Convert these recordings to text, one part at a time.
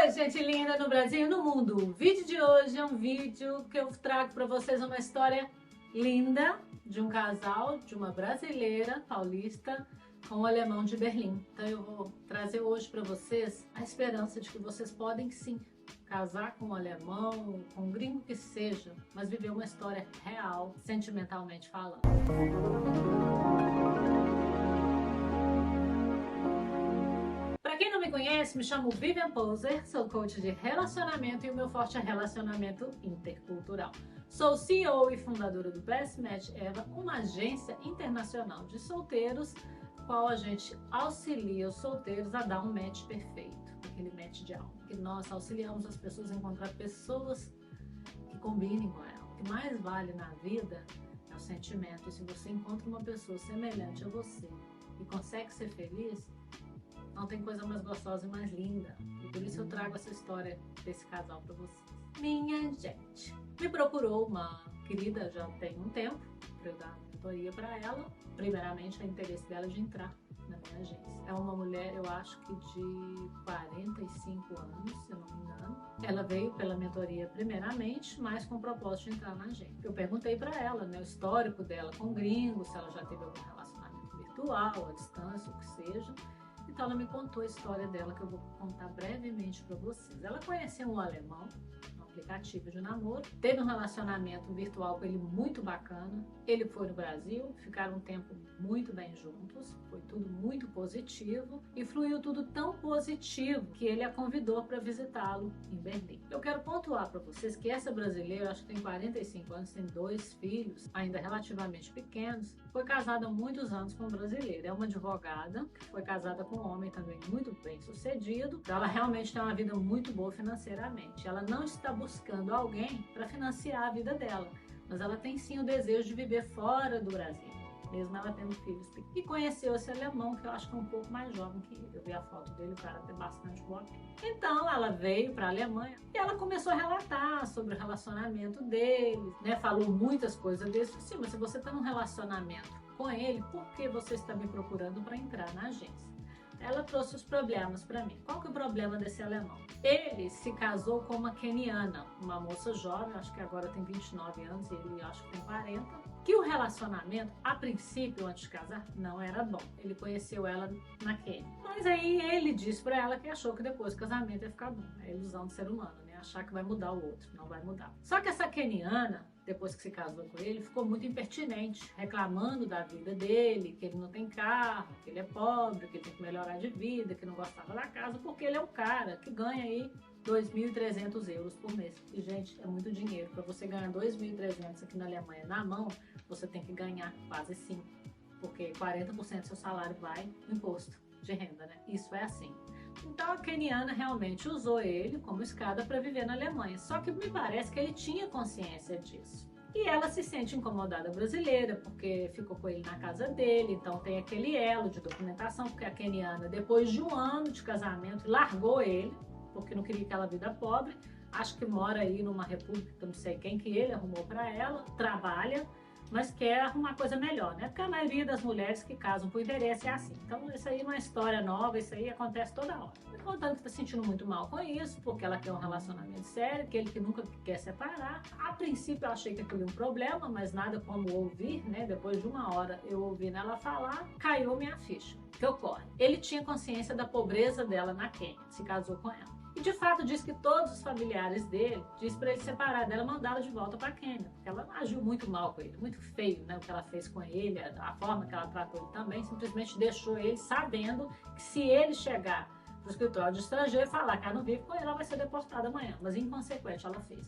Oi, gente linda no Brasil e no mundo. O vídeo de hoje é um vídeo que eu trago para vocês uma história linda de um casal, de uma brasileira paulista com um alemão de Berlim. Então eu vou trazer hoje para vocês a esperança de que vocês podem sim casar com um alemão, com um gringo que seja, mas viver uma história real, sentimentalmente falando. Para quem não me conhece, me chamo Vivian Poser, sou coach de relacionamento e o meu forte é relacionamento intercultural. Sou CEO e fundadora do Best Match Ever, uma agência internacional de solteiros, qual a gente auxilia os solteiros a dar um match perfeito, aquele match de alma. Que nós auxiliamos as pessoas a encontrar pessoas que combinem com ela. O que mais vale na vida é o sentimento. E se você encontra uma pessoa semelhante a você e consegue ser feliz, não tem coisa mais gostosa e mais linda. E por isso eu trago essa história desse casal para vocês. Minha gente, me procurou uma querida já tem um tempo para eu dar mentoria para ela. Primeiramente, o interesse dela de entrar na minha agência. É uma mulher, eu acho que de 45 anos, se eu não me engano. Ela veio pela mentoria primeiramente, mas com o propósito de entrar na agência. Eu perguntei para ela, né, o histórico dela com gringos, se ela já teve algum relacionamento virtual, à distância, o que seja. Então ela me contou a história dela, que eu vou contar brevemente para vocês. Ela conheceu um alemão, um aplicativo de namoro, teve um relacionamento virtual com ele muito bacana. Ele foi no Brasil, ficaram um tempo muito bem juntos, foi tudo muito positivo e fluiu tudo tão positivo que ele a convidou para visitá-lo em Berlim. Eu quero pontuar para vocês que essa brasileira, acho que tem 45 anos, tem 2 filhos, ainda relativamente pequenos, foi casada há muitos anos com um brasileiro. É uma advogada que foi casada com um homem também muito bem sucedido. Ela realmente tem uma vida muito boa financeiramente. Ela não está buscando alguém para financiar a vida dela, mas ela tem sim o desejo de viver fora do Brasil, mesmo ela tendo filhos pequenos. E conheceu esse alemão, que eu acho que é um pouco mais jovem que ele. Eu vi a foto dele, o cara tem bastante boa. Então ela veio para a Alemanha e ela começou a relatar sobre o relacionamento deles, né? Falou muitas coisas deles. Sim, mas se você está num relacionamento com ele, por que você está me procurando para entrar na agência? Ela trouxe os problemas para mim. Qual que é o problema desse alemão? Ele se casou com uma queniana, uma moça jovem, acho que agora tem 29 anos e ele acho que tem 40. Que o relacionamento, a princípio, antes de casar, não era bom. Ele conheceu ela na Quênia. Mas aí ele disse para ela que achou que depois do casamento ia ficar bom. É a ilusão do ser humano, né? Achar que vai mudar o outro. Não vai mudar. Só que essa queniana, depois que se casou com ele, ficou muito impertinente, reclamando da vida dele, que ele não tem carro, que ele é pobre, que ele tem que melhorar de vida, que não gostava da casa, porque ele é um cara que ganha aí 2.300 euros por mês. E, gente, é muito dinheiro. Para você ganhar 2.300 aqui na Alemanha na mão, você tem que ganhar quase 5, porque 40% do seu salário vai no imposto de renda, né? Isso é assim. Então a queniana realmente usou ele como escada para viver na Alemanha. Só que me parece que ele tinha consciência disso. E ela se sente incomodada brasileira, porque ficou com ele na casa dele, então tem aquele elo de documentação, porque a queniana, depois de um ano de casamento, largou ele, porque não queria aquela vida pobre. Acho que mora aí numa república, não sei quem que ele arrumou para ela, trabalha, mas quer arrumar coisa melhor, né? Porque a maioria das mulheres que casam por interesse é assim. Então isso aí não é história nova, isso aí acontece toda hora. Me contando que tá sentindo muito mal com isso, porque ela quer um relacionamento sério, que ele que nunca quer separar. A princípio eu achei que aquilo era um problema, mas nada como ouvir, né? Depois de uma hora eu ouvindo ela falar, caiu minha ficha. O que ocorre? Ele tinha consciência da pobreza dela na Quênia, se casou com ela. E de fato diz que todos os familiares dele diz para ele separar dela, mandá-la de volta para a Quênia, porque ela agiu muito mal com ele, muito feio, né, o que ela fez com ele, a forma que ela tratou ele também, simplesmente deixou ele sabendo que se ele chegar para o escritório de estrangeiro e falar que ela não vive com ele, ela vai ser deportada amanhã, mas inconsequente ela fez.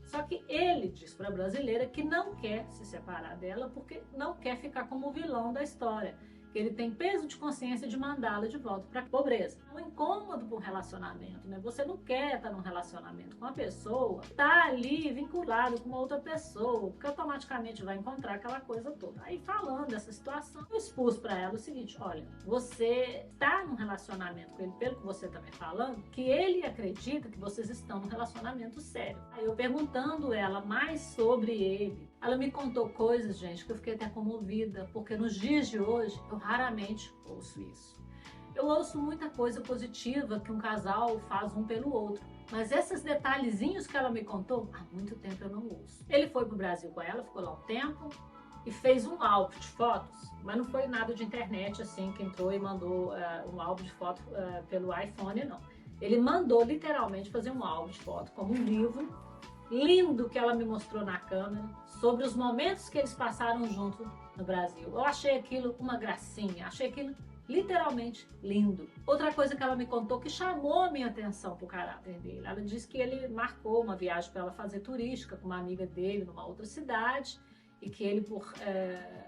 Só que ele diz para a brasileira que não quer se separar dela porque não quer ficar como o vilão da história, que ele tem peso de consciência de mandá-la de volta para a pobreza. Um incômodo para um relacionamento, né? Você não quer estar num relacionamento com uma pessoa, tá ali vinculado com uma outra pessoa, porque automaticamente vai encontrar aquela coisa toda. Aí falando dessa situação, eu expus para ela o seguinte: olha, você está num relacionamento com ele, pelo que você está me falando, que ele acredita que vocês estão num relacionamento sério. Aí eu perguntando ela mais sobre ele, ela me contou coisas, gente, que eu fiquei até comovida, porque nos dias de hoje eu raramente ouço isso. Eu ouço muita coisa positiva que um casal faz um pelo outro, mas esses detalhezinhos que ela me contou, há muito tempo eu não ouço. Ele foi pro Brasil com ela, ficou lá um tempo e fez um álbum de fotos, mas não foi nada de internet assim, que entrou e mandou um álbum de foto pelo iPhone, não. Ele mandou literalmente fazer um álbum de foto, como um livro, lindo, que ela me mostrou na câmera, sobre os momentos que eles passaram juntos no Brasil. Eu achei aquilo uma gracinha, achei aquilo literalmente lindo. Outra coisa que ela me contou que chamou a minha atenção pro caráter dele. Ela disse que ele marcou uma viagem para ela fazer turística com uma amiga dele numa outra cidade e que ele, por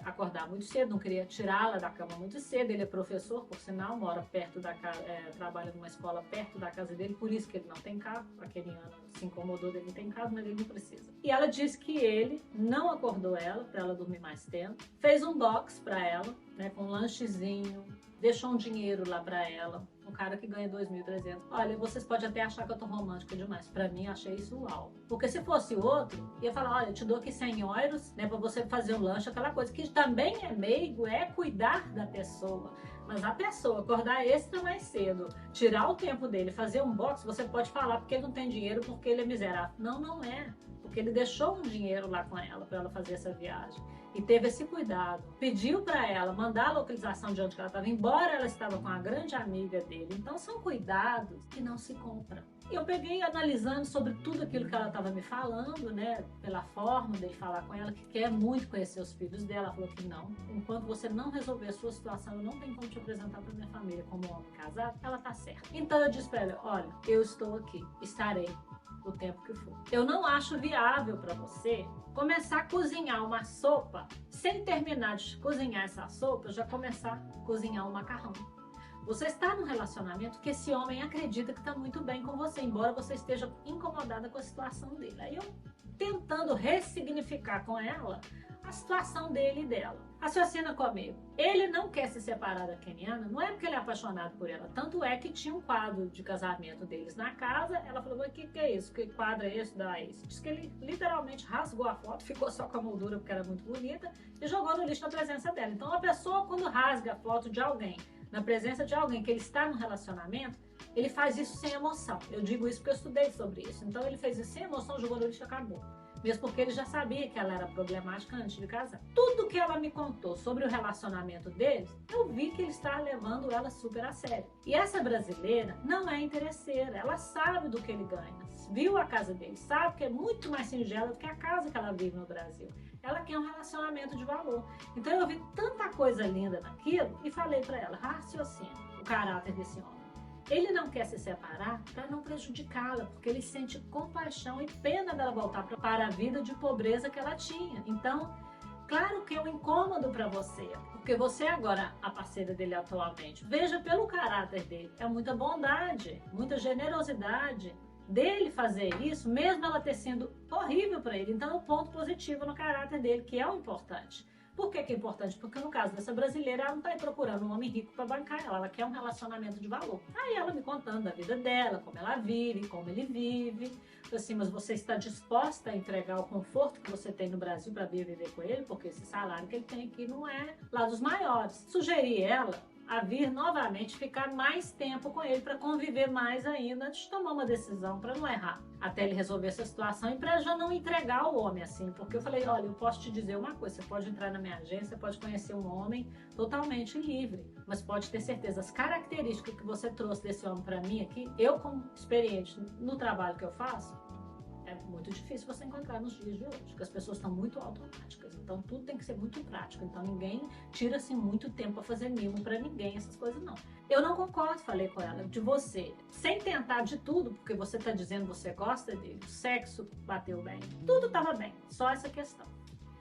acordar muito cedo, não queria tirá-la da cama muito cedo. Ele é professor, por sinal, mora perto da casa, trabalha numa escola perto da casa dele, por isso que ele não tem carro. A Keniana se incomodou dele ter carro, mas ele não precisa. E ela disse que ele não acordou ela para ela dormir mais tempo, fez um box para ela, né, com um lanchezinho, deixou um dinheiro lá pra ela, um cara que ganha 2.300. Olha, vocês podem até achar que eu tô romântica demais. Pra mim, achei isso uau. Porque se fosse outro, ia falar, olha, eu te dou aqui 100 euros, né, pra você fazer um lanche, aquela coisa que também é meigo, é cuidar da pessoa. Mas a pessoa acordar extra mais cedo, tirar o tempo dele, fazer um box, você pode falar porque ele não tem dinheiro, porque ele é miserável. Não, não é. Porque ele deixou um dinheiro lá com ela pra ela fazer essa viagem. E teve esse cuidado, pediu para ela mandar a localização de onde ela estava, embora ela estava com a grande amiga dele. Então são cuidados que não se compram. Eu peguei analisando sobre tudo aquilo que ela estava me falando, né, pela forma dele falar com ela, que quer muito conhecer os filhos dela. Ela falou que não, enquanto você não resolver a sua situação, eu não tenho como te apresentar para minha família como homem casado. Ela tá certa. Então eu disse para ela, olha, eu estou aqui, estarei o tempo que for. Eu não acho viável para você começar a cozinhar uma sopa, sem terminar de cozinhar essa sopa, já começar a cozinhar um macarrão. Você está num relacionamento que esse homem acredita que está muito bem com você, embora você esteja incomodada com a situação dele. Aí eu tentando ressignificar com ela a situação dele e dela. Raciocina comigo. Ele não quer se separar da Keniana, não é porque ele é apaixonado por ela. Tanto é que tinha um quadro de casamento deles na casa. Ela falou, o que é isso? Que quadro é esse da ex? Diz que ele literalmente rasgou a foto, ficou só com a moldura porque era muito bonita e jogou no lixo na presença dela. Então a pessoa, quando rasga a foto de alguém, na presença de alguém que ele está no relacionamento, ele faz isso sem emoção. Eu digo isso porque eu estudei sobre isso. Então ele fez isso sem emoção, jogou no lixo e acabou. Mesmo porque ele já sabia que ela era problemática antes de casar. Tudo que ela me contou sobre o relacionamento deles, eu vi que ele estava levando ela super a sério. E essa brasileira não é interesseira, ela sabe do que ele ganha. Viu a casa dele, sabe que é muito mais singela do que a casa que ela vive no Brasil. Ela quer um relacionamento de valor. Então eu vi tanta coisa linda naquilo e falei para ela, raciocina o caráter desse homem. Ele não quer se separar para não prejudicá-la, porque ele sente compaixão e pena dela voltar para a vida de pobreza que ela tinha. Então, claro que é um incômodo para você, porque você agora, a parceira dele atualmente, veja pelo caráter dele, é muita bondade, muita generosidade dele fazer isso, mesmo ela ter sido horrível para ele. Então, é um ponto positivo no caráter dele, que é o importante. Por que é importante? Porque no caso dessa brasileira, ela não está aí procurando um homem rico para bancar ela quer um relacionamento de valor. Aí ela me contando da vida dela, como ela vive, como ele vive. Assim, mas você está disposta a entregar o conforto que você tem no Brasil para vir viver com ele? Porque esse salário que ele tem aqui não é lá dos maiores. Sugeri ela a vir novamente ficar mais tempo com ele para conviver mais ainda antes de tomar uma decisão para não errar, até ele resolver essa situação e para já não entregar o homem assim, porque eu falei, olha, eu posso te dizer uma coisa, você pode entrar na minha agência, pode conhecer um homem totalmente livre, mas pode ter certeza, as características que você trouxe desse homem para mim aqui, eu como experiente no trabalho que eu faço, é muito difícil você encontrar nos dias de hoje, porque as pessoas estão muito automáticas, então tudo tem que ser muito prático, então ninguém tira assim muito tempo para fazer mimo para ninguém, essas coisas não. Eu não concordo, falei com ela, de você, sem tentar de tudo, porque você tá dizendo que você gosta dele, o sexo bateu bem, tudo tava bem, só essa questão.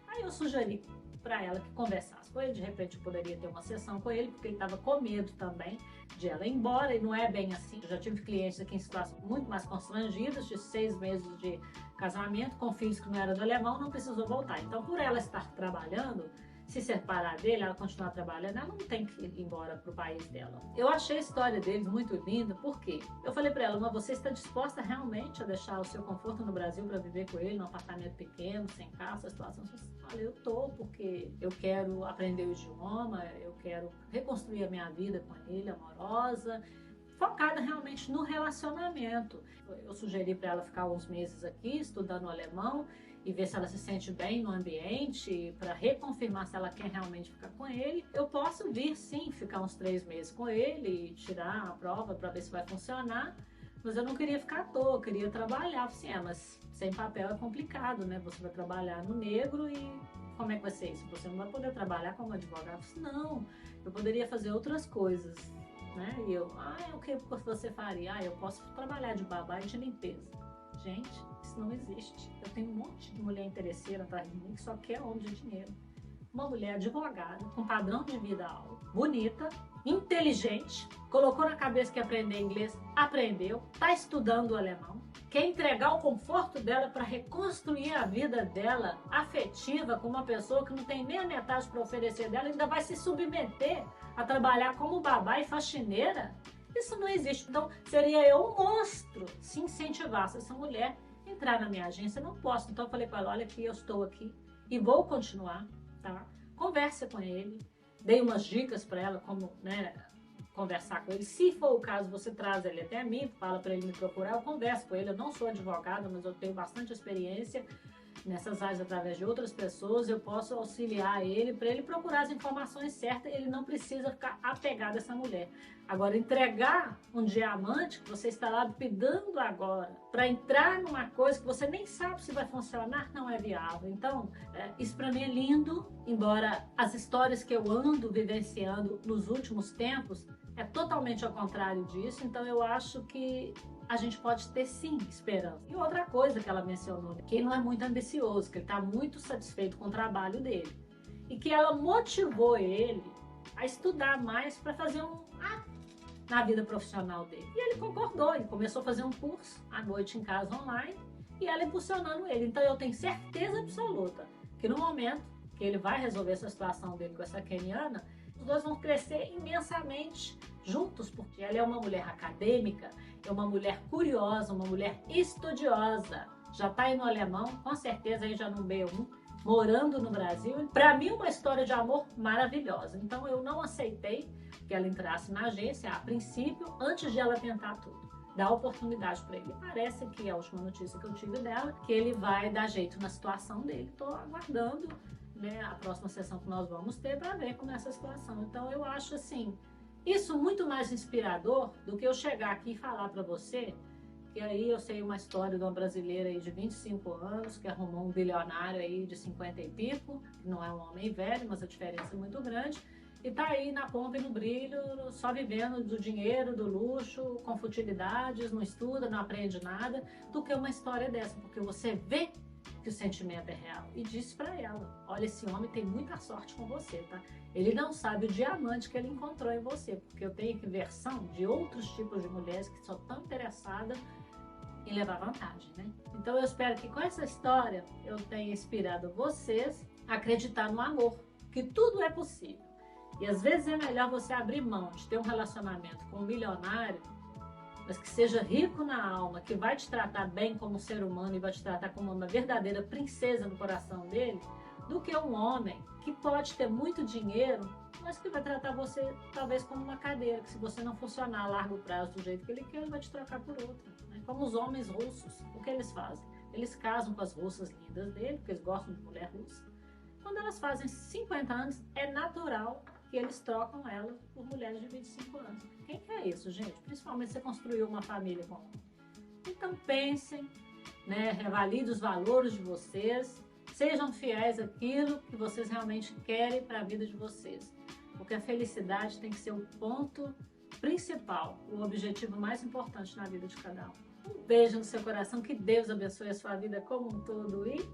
Aí eu sugeri para ela que conversasse com ele, de repente eu poderia ter uma sessão com ele, porque ele estava com medo também de ela ir embora, e não é bem assim. Eu já tive clientes aqui em situações muito mais constrangidas, de 6 meses de casamento, com filhos que não eram do alemão, não precisou voltar. Então, por ela estar trabalhando, se separar dele, ela continuar trabalhando, ela não tem que ir embora pro país dela. Eu achei a história deles muito linda, porque eu falei pra ela, mas você está disposta realmente a deixar o seu conforto no Brasil para viver com ele num apartamento pequeno, sem carro, essa situação? Eu falei, eu tô, porque eu quero aprender o idioma, eu quero reconstruir a minha vida com ele, amorosa, focada realmente no relacionamento. Eu sugeri para ela ficar uns meses aqui, estudando alemão, e ver se ela se sente bem no ambiente, para reconfirmar se ela quer realmente ficar com ele. Eu posso vir sim, ficar uns 3 meses com ele, tirar a prova para ver se vai funcionar, mas eu não queria ficar à toa, eu queria trabalhar. Assim, mas sem papel é complicado, né? Você vai trabalhar no negro e como é que vai ser isso? Você não vai poder trabalhar como advogado? Não, eu poderia fazer outras coisas, né? E eu, o que você faria? Eu posso trabalhar de babá e de limpeza. Gente, isso não existe. Eu tenho um monte de mulher interesseira atrás de mim que só quer homem de dinheiro. Uma mulher advogada, com padrão de vida alto, bonita, inteligente, colocou na cabeça que aprender inglês, aprendeu, está estudando o alemão, quer entregar o conforto dela para reconstruir a vida dela afetiva com uma pessoa que não tem nem a metade para oferecer dela, ainda vai se submeter a trabalhar como babá e faxineira. Isso não existe. Então, seria eu um monstro se incentivasse essa mulher a entrar na minha agência. Eu não posso. Então, eu falei com ela, olha aqui, eu estou aqui e vou continuar, tá? Conversa com ele. Dei umas dicas para ela, como, né, conversar com ele. Se for o caso, você traz ele até mim, fala para ele me procurar, eu converso com ele. Eu não sou advogada, mas eu tenho bastante experiência nessas áreas através de outras pessoas. Eu posso auxiliar ele para ele procurar as informações certas. Ele não precisa ficar apegado a essa mulher. Agora, entregar um diamante que você está lá pedindo agora para entrar numa coisa que você nem sabe se vai funcionar, não é viável. Então, isso para mim é lindo, embora as histórias que eu ando vivenciando nos últimos tempos é totalmente ao contrário disso. Então, eu acho que a gente pode ter sim esperança. E outra coisa que ela mencionou, que ele não é muito ambicioso, que ele está muito satisfeito com o trabalho dele. E que ela motivou ele a estudar mais para fazer na vida profissional dele. E ele concordou, ele começou a fazer um curso à noite em casa online e ela impulsionando ele. Então eu tenho certeza absoluta que no momento que ele vai resolver essa situação dele com essa keniana, os dois vão crescer imensamente juntos, porque ela é uma mulher acadêmica, é uma mulher curiosa, uma mulher estudiosa, já está aí no alemão, com certeza aí já no B1, morando no Brasil. Para mim, uma história de amor maravilhosa. Então eu não aceitei que ela entrasse na agência a princípio, antes de ela tentar tudo. Dar oportunidade para ele. Parece que a última notícia que eu tive dela, que ele vai dar jeito na situação dele. Estou aguardando, né, a próxima sessão que nós vamos ter para ver como é essa situação. Então eu acho assim, isso muito mais inspirador do que eu chegar aqui e falar para você que aí eu sei uma história de uma brasileira aí de 25 anos que arrumou um bilionário aí de 50 e pico, que não é um homem velho, mas a diferença é muito grande, e tá aí na pompa e no brilho, só vivendo do dinheiro, do luxo, com futilidades, não estuda, não aprende nada, do que uma história dessa, porque você vê que o sentimento é real. E disse pra ela, olha, esse homem tem muita sorte com você, tá? Ele não sabe o diamante que ele encontrou em você, porque eu tenho versão de outros tipos de mulheres que são tão interessadas em levar vantagem, né? Então eu espero que com essa história eu tenha inspirado vocês a acreditar no amor, que tudo é possível. E às vezes é melhor você abrir mão de ter um relacionamento com um milionário, mas que seja rico na alma, que vai te tratar bem como ser humano e vai te tratar como uma verdadeira princesa no coração dele, do que um homem que pode ter muito dinheiro, mas que vai tratar você talvez como uma cadeira, que se você não funcionar a largo prazo do jeito que ele quer, ele vai te trocar por outra. Né? Como os homens russos, o que eles fazem? Eles casam com as russas lindas dele, porque eles gostam de mulher russa. Quando elas fazem 50 anos, é natural que eles trocam ela por mulheres de 25 anos. Quem quer isso, gente? Principalmente se você construiu uma família com um. Então pensem, né? Revalide os valores de vocês, sejam fiéis àquilo que vocês realmente querem para a vida de vocês. Porque a felicidade tem que ser o ponto principal, o objetivo mais importante na vida de cada um. Um beijo no seu coração, que Deus abençoe a sua vida como um todo e